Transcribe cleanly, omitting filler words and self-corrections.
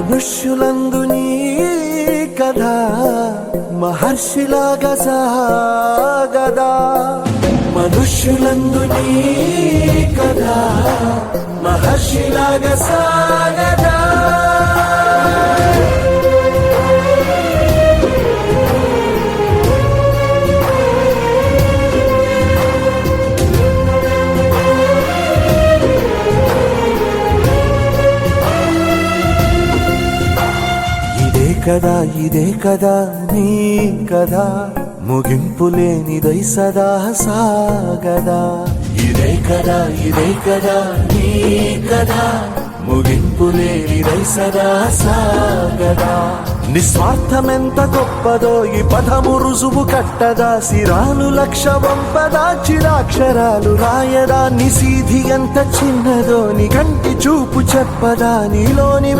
మనుష్యులందు నీ కథ మహర్షిలాగా సాగదా, మనుష్యులందు నీ కథ మహర్షిలాగా సాగదా. ఇదే కదా నీ కథ ముగింపులేనిదై సదా సాగదా. ఇదే కదా నీ కథ ముగింపులేనిదై సదా సాగదా. నిస్వార్థమెంత గొప్పదో ఈ పదము రుజువు కట్టదా, సిరాలు లక్ష వంపదా చిరాక్షరాలు రాయదా. నిశీధి ఎంత చిన్నదో నీ కంటి చూపు చెప్పదా, నీలోని